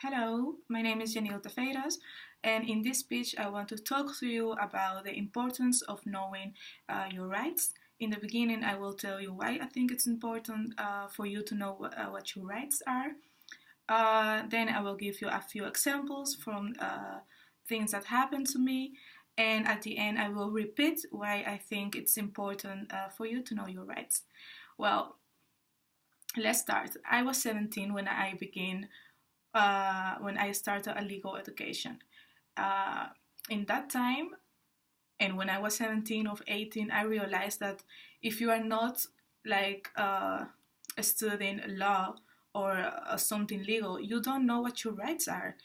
Hello, my name is Janil Tefeiras, and in this speech, I want to talk to you about the importance of knowing your rights. In the beginning, I will tell you why I think it's important for you to know what your rights are. Then I will give you a few examples from things that happened to me, and at the end, I will repeat why I think it's important for you to know your rights. Well, let's start. I was 17 when I started a legal education. Uh, in that time, and when I was 17 or 18, I realized that if you are not like studying law or something legal, you don't know what your rights are.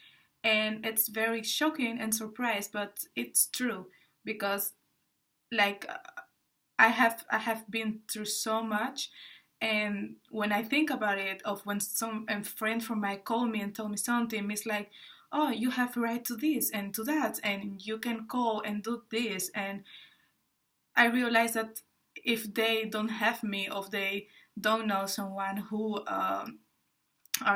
And it's very shocking and surprised, but it's true because like I have been through so much, and when I think about it, of when some a friend from my call me and tell me something, it's like, oh, you have a right to this and to that, and you can call and do this, and I realize that if they don't have me, or if they don't know someone who are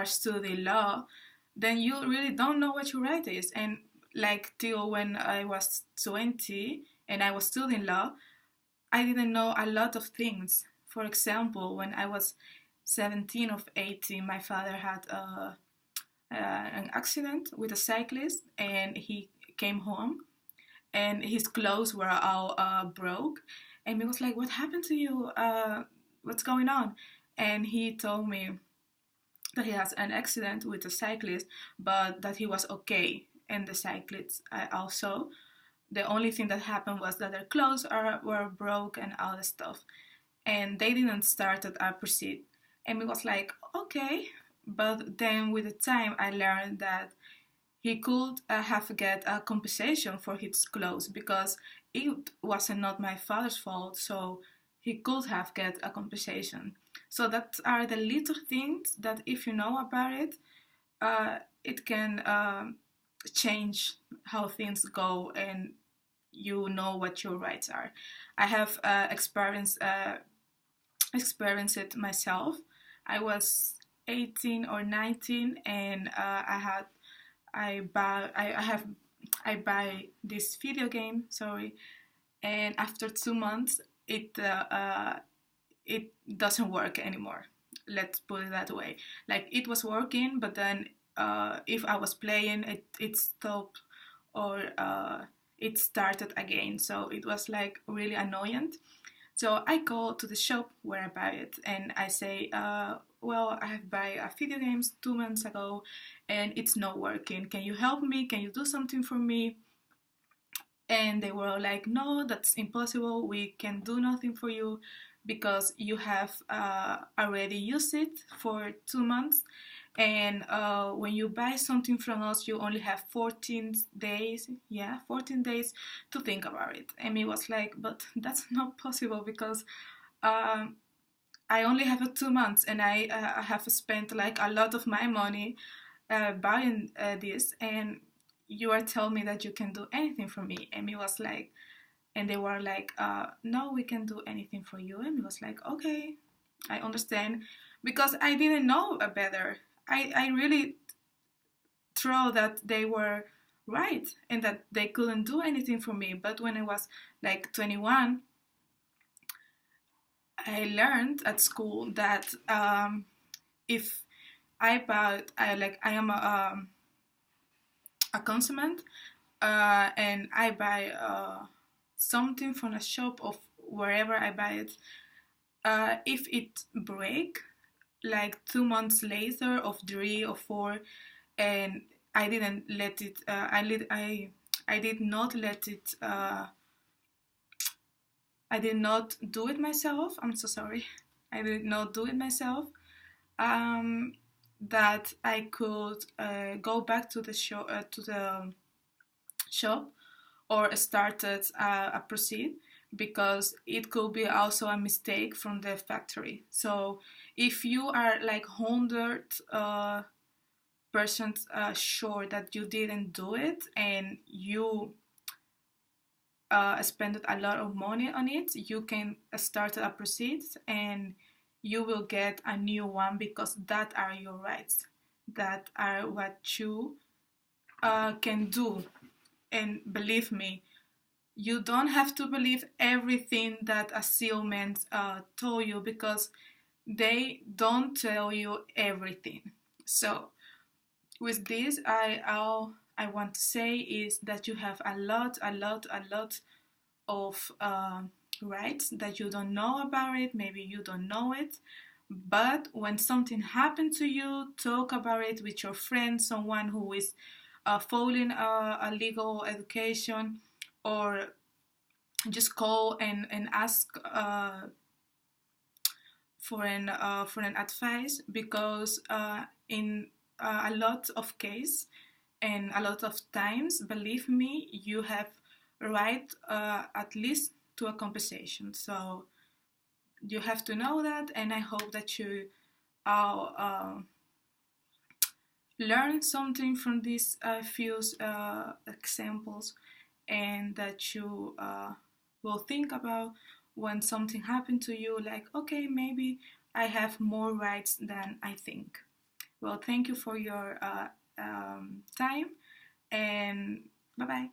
studying law, then you really don't know what your right is. And like till when I was 20 and I was studying law, I didn't know a lot of things. For example, when I was 17 or 18, my father had an accident with a cyclist, and he came home and his clothes were all broke. And he was like, "What happened to you? What's going on?" And he told me that he has an accident with a cyclist, but that he was okay. And the cyclist also. The only thing that happened was that their clothes were broke and all the stuff. And they didn't start at a proceed. And it was like, okay. But then with the time, I learned that he could have get a compensation for his clothes because it wasn't not my father's fault. So he could have get a compensation. So that are the little things that if you know about it, it can change how things go, and you know what your rights are. I have experienced it myself. I was 18 or 19, and I buy this video game. Sorry, and after 2 months, it doesn't work anymore. Let's put it that way. Like it was working, but then if I was playing, it stopped, or it started again. So it was like really annoying. So I go to the shop where I buy it, and I say, well, I have buy a video games 2 months ago, and it's not working. Can you help me? Can you do something for me? And they were like, no, that's impossible. We can do nothing for you because you have already used it for 2 months. And when you buy something from us, you only have 14 days, 14 days to think about it. And it was like, but that's not possible because um, I only have 2 months, and I have spent like a lot of my money buying this, and you are telling me that you can do anything for me. And it was like, and they were like, no, we can do anything for you. And it was like, okay, I understand, because I didn't know better. I really thought that they were right and that they couldn't do anything for me. But when I was like 21, I learned at school that if I am a consumer, and I buy something from a shop of wherever I buy it, if it break like 2 months later, of 3 or 4, and I didn't let it, I did not let it, I did not do it myself. I'm so sorry. I did not do it myself. Um, that I could go back to the shop, or started a proceed, because it could be also a mistake from the factory. So if you are like 100% sure that you didn't do it, and you spend a lot of money on it, you can start a proceed, and you will get a new one because that are your rights. that are what you can do. And believe me, you don't have to believe everything that a sealman told you, because they don't tell you everything. So with this, all I want to say is that you have a lot of rights that you don't know about it. Maybe you don't know it, but when something happens to you, talk about it with your friend, someone who is following a legal education, or just call and ask for an advice, because in a lot of case and a lot of times, believe me, you have right at least to a compensation. So you have to know that, and I hope that you all learn something from these few examples, and that you will think about when something happened to you, like, okay, maybe I have more rights than I think. Well, thank you for your time, and bye bye.